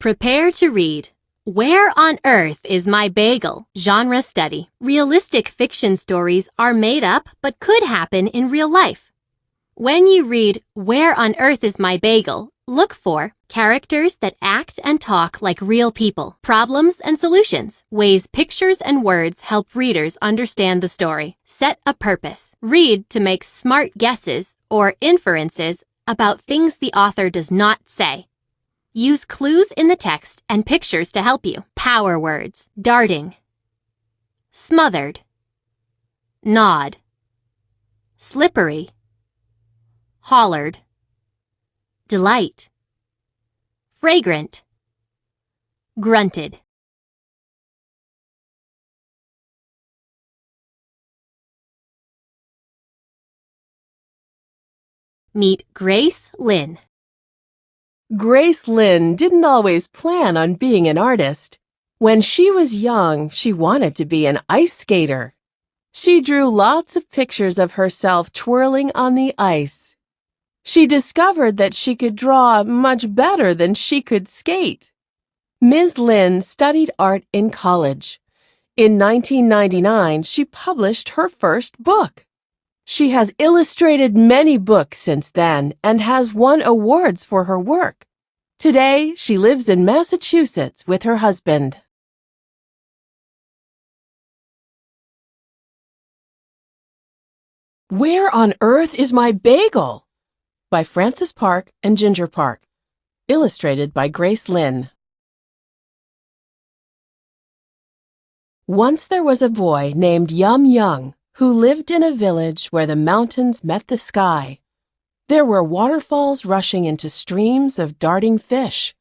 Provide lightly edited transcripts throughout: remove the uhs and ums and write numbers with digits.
Prepare to read. Where on Earth is My Bagel? Genre study. Realistic fiction stories are made up but could happen in real life. When you read Where on Earth is My Bagel, look for characters that act and talk like real people, problems and solutions, ways pictures and words help readers understand the story. Set a purpose. Read to make smart guesses or inferences about things the author does not say. Use clues in the text and pictures to help you. Power words. Darting. Smothered. Nod. Slippery. Hollered. Delight. Fragrant. Grunted. Meet Grace Lynn. Grace Lynn didn't always plan on being an artist. When she was young, she wanted to be an ice skater. She drew lots of pictures of herself twirling on the ice. She discovered that she could draw much better than she could skate. Ms. Lynn studied art in college. In 1999, she published her first book. She has illustrated many books since then and has won awards for her work. Today, she lives in Massachusetts with her husband. Where on Earth is My Bagel? By Frances Park and Ginger Park. Illustrated by Grace Lynn. Once there was a boy named Yum Young who lived in a village where the mountains met the sky. There were waterfalls rushing into streams of darting fish.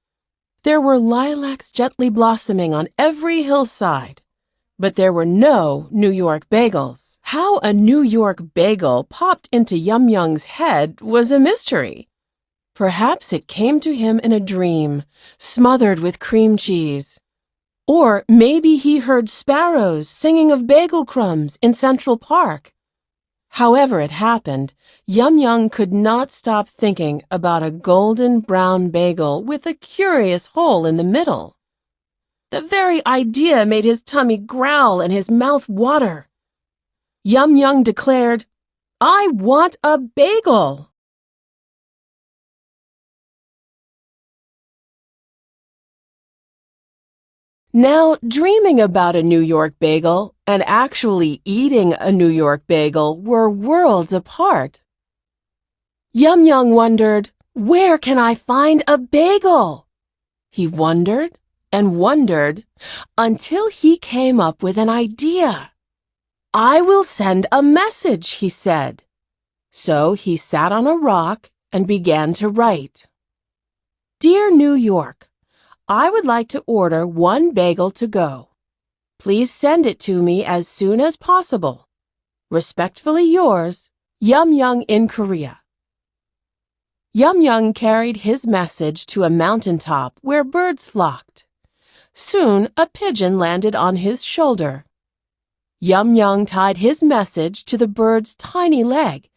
There were lilacs gently blossoming on every hillside. But there were no New York bagels. How a New York bagel popped into Yum Young's head was a mystery. Perhaps it came to him in a dream, smothered with cream cheese. Or maybe he heard sparrows singing of bagel crumbs in Central Park. However it happened, Yum Young could not stop thinking about a golden brown bagel with a curious hole in the middle. The very idea made his tummy growl and his mouth water. Yum Young declared, "I want a bagel." Now, dreaming about a New York bagel and actually eating a New York bagel were worlds apart. Yum Young wondered, "Where can I find a bagel?" He wondered and wondered until he came up with an idea. "I will send a message," he said. So he sat on a rock and began to write. "Dear New York, I would like to order one bagel to go. Please send it to me as soon as possible. Respectfully yours, Yum Young in Korea." Yum Young carried his message to a mountaintop where birds flocked. Soon a pigeon landed on his shoulder. Yum Young tied his message to the bird's tiny leg,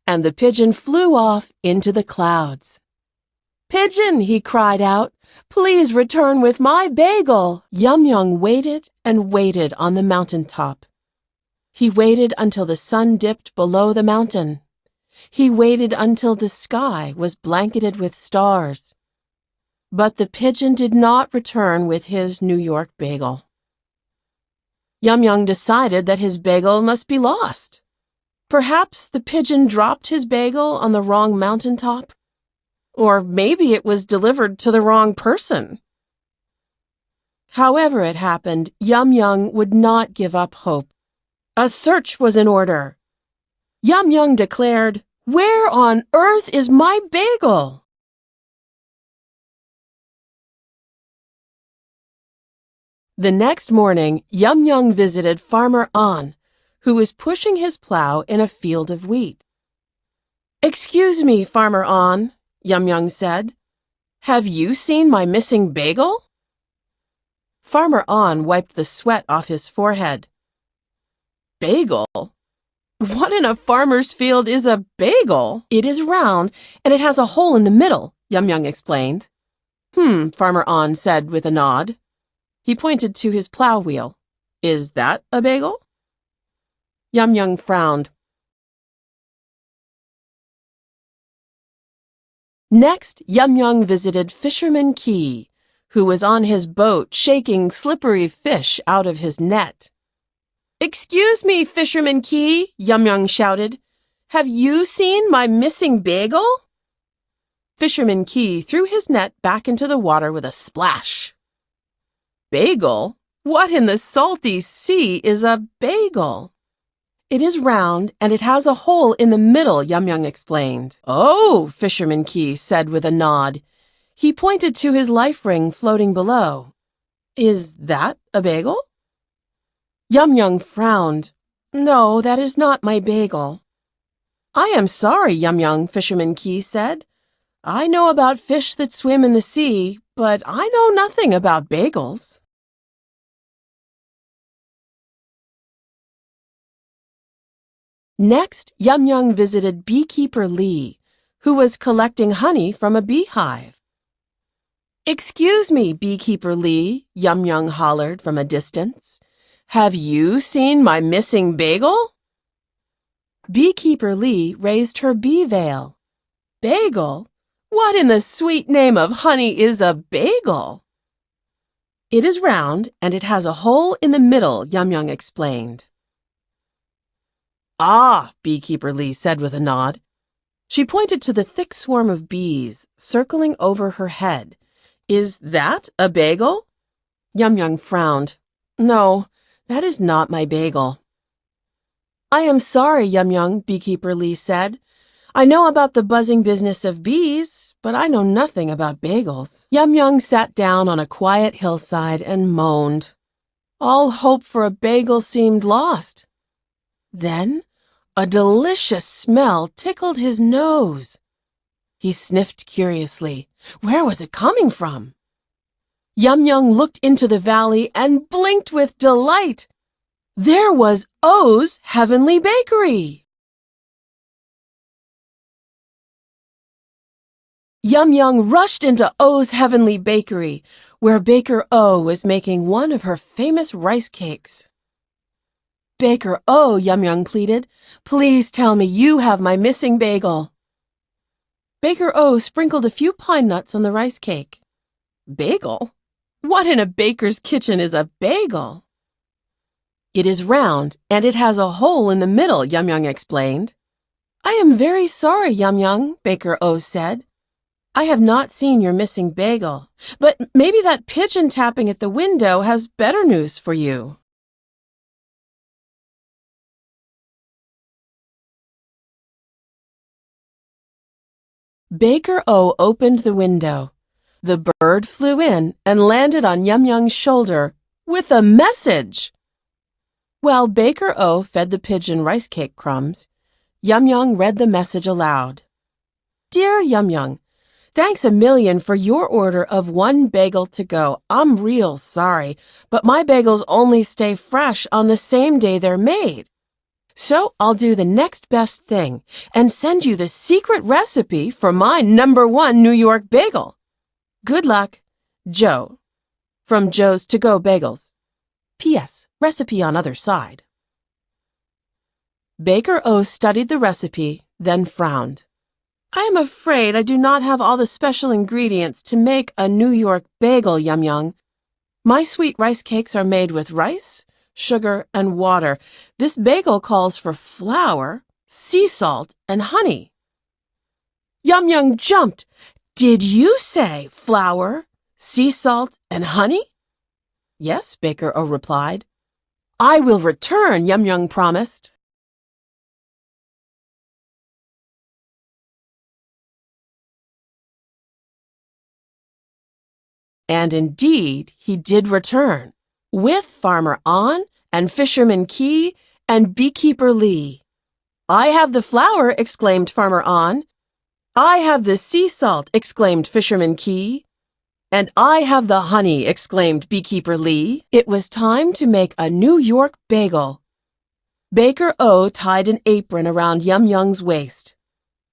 and the pigeon flew off into the clouds. "Pigeon," he cried out, "please return with my bagel." Yum Young waited and waited on the mountaintop. He waited until the sun dipped below the mountain. He waited until the sky was blanketed with stars. But the pigeon did not return with his New York bagel. Yum Young decided that his bagel must be lost. Perhaps the pigeon dropped his bagel on the wrong mountaintop. Or maybe it was delivered to the wrong person. However it happened, Yum Young would not give up hope. A search was in order. Yum Young declared, "Where on earth is my bagel?" The next morning, Yum Young visited Farmer An, who was pushing his plow in a field of wheat. "Excuse me, Farmer An," Yum Young said. "Have you seen my missing bagel?" Farmer An wiped the sweat off his forehead. "Bagel? What in a farmer's field is a bagel?" "It is round, and it has a hole in the middle," Yum Young explained. Farmer On said with a nod. He pointed to his plow wheel. Is that a bagel? Yum Young frowned. Next, Yum Young visited Fisherman Key, who was on his boat shaking slippery fish out of his net. Excuse me, Fisherman Key, Yum Young shouted. Have you seen my missing bagel? Fisherman Key threw his net back into the water with a splash. Bagel? What in the salty sea is a bagel? It is round, and it has a hole in the middle, Yum Young explained. Oh, Fisherman Key said with a nod. He pointed to his life ring floating below. Is that a bagel? Yum Young frowned. No, that is not my bagel. I am sorry, Yum Young, Fisherman Key said. I know about fish that swim in the sea, but I know nothing about bagels. Next, Yum Young visited Beekeeper Lee, who was collecting honey from a beehive. Excuse me, Beekeeper Lee, Yum Young hollered from a distance. Have you seen my missing bagel? Beekeeper Lee raised her bee veil. Bagel? What in the sweet name of honey is a bagel? It is round, and it has a hole in the middle, Yum Young explained. Ah, Beekeeper Lee said with a nod. She pointed to the thick swarm of bees circling over her head. Is that a bagel? Yum Young frowned. No, that is not my bagel. I am sorry, Yum Young, Beekeeper Lee said. I know about the buzzing business of bees, but I know nothing about bagels. Yum Young sat down on a quiet hillside and moaned. All hope for a bagel seemed lost. Then a delicious smell tickled his nose. He sniffed curiously. Where was it coming from? Yum Young looked into the valley and blinked with delight. There was O's Heavenly Bakery. Yum Young rushed into O's Heavenly Bakery, where Baker O was making one of her famous rice cakes. Baker O, Yum Young pleaded, please tell me you have my missing bagel. Baker O sprinkled a few pine nuts on the rice cake. Bagel? What in a baker's kitchen is a bagel? It is round, and it has a hole in the middle, Yum Young explained. I am very sorry, Yum Young, Baker O said. I have not seen your missing bagel, but maybe that pigeon tapping at the window has better news for you. Baker O opened the window. The bird flew in and landed on Yum Young's shoulder with a message. While Baker O fed the pigeon rice cake crumbs, Yum Young read the message aloud. Dear Yum Young, thanks a million for your order of 1 bagel to go. I'm real sorry, but my bagels only stay fresh on the same day they're made. So I'll do the next best thing and send you the secret recipe for my #1 New York bagel. Good luck, Joe. From Joe's To-Go Bagels. P.S. Recipe on other side. Baker O studied the recipe, then frowned. I am afraid I do not have all the special ingredients to make a New York bagel, Yum Young. My sweet rice cakes are made with rice, sugar, and water. This bagel calls for flour, sea salt, and honey. Yum Young jumped. Did you say flour, sea salt, and honey? Yes, Baker O replied. I will return, Yum Young promised. And indeed, he did return, with Farmer On and Fisherman Key and Beekeeper Lee. I have the flour, exclaimed Farmer On. I have the sea salt, exclaimed Fisherman Key. And I have the honey, exclaimed Beekeeper Lee. It was time to make a New York bagel. Baker O tied an apron around Yum Young's waist.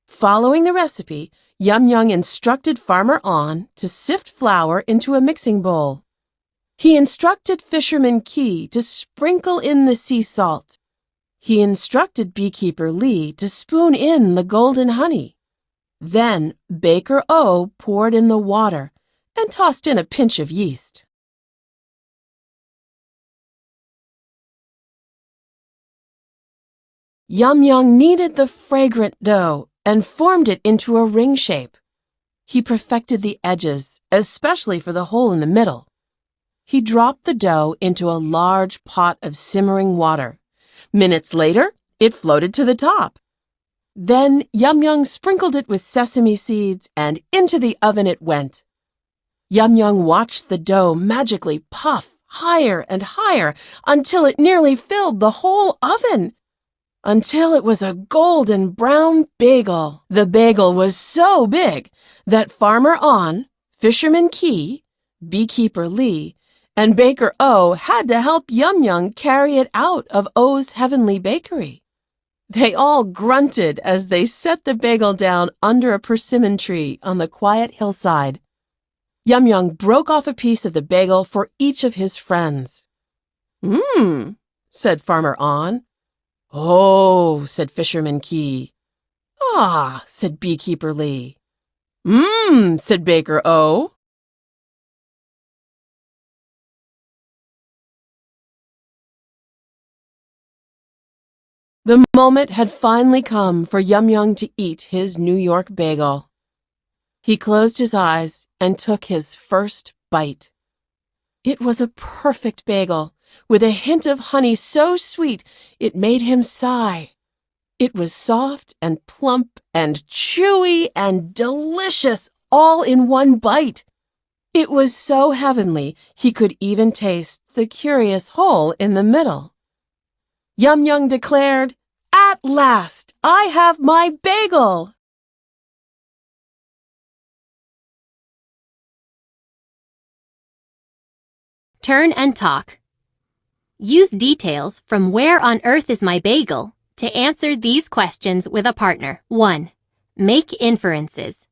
Following the recipe, Yum Young instructed Farmer On to sift flour into a mixing bowl. He instructed Fisherman Key to sprinkle in the sea salt. He instructed Beekeeper Lee to spoon in the golden honey. Then Baker O poured in the water and tossed in a pinch of yeast. Yum Young kneaded the fragrant dough and formed it into a ring shape. He perfected the edges, especially for the hole in the middle. He dropped the dough into a large pot of simmering water. Minutes later, it floated to the top. Then Yum Young sprinkled it with sesame seeds, and into the oven it went. Yum Young watched the dough magically puff higher and higher until it nearly filled the whole oven. Until it was a golden brown bagel. The bagel was so big that Farmer On, Fisherman Key, Beekeeper Lee, and Baker O had to help Yum Young carry it out of O's Heavenly Bakery. They all grunted as they set the bagel down under a persimmon tree on the quiet hillside. Yum Young broke off a piece of the bagel for each of his friends. Said Farmer On. Oh, said Fisherman Key. Ah, said Beekeeper Lee. Said Baker O. The moment had finally come for Yum Young to eat his New York bagel. He closed his eyes and took his first bite. It was a perfect bagel, with a hint of honey so sweet it made him sigh. It was soft and plump and chewy and delicious all in one bite. It was so heavenly he could even taste the curious hole in the middle. Yum Young declared, "At last, I have my bagel!" Turn and talk. Use details from Where on Earth is My Bagel to answer these questions with a partner. 1. Make inferences.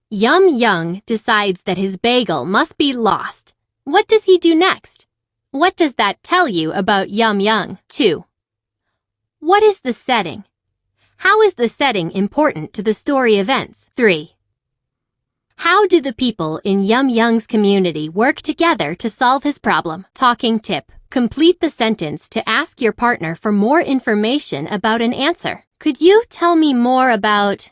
Yum Young decides that his bagel must be lost. What does he do next? What does that tell you about Yum Young? 2. What is the setting? How is the setting important to the story events? 3. How do the people in Yum Young's community work together to solve his problem? Talking tip. Complete the sentence to ask your partner for more information about an answer. Could you tell me more about...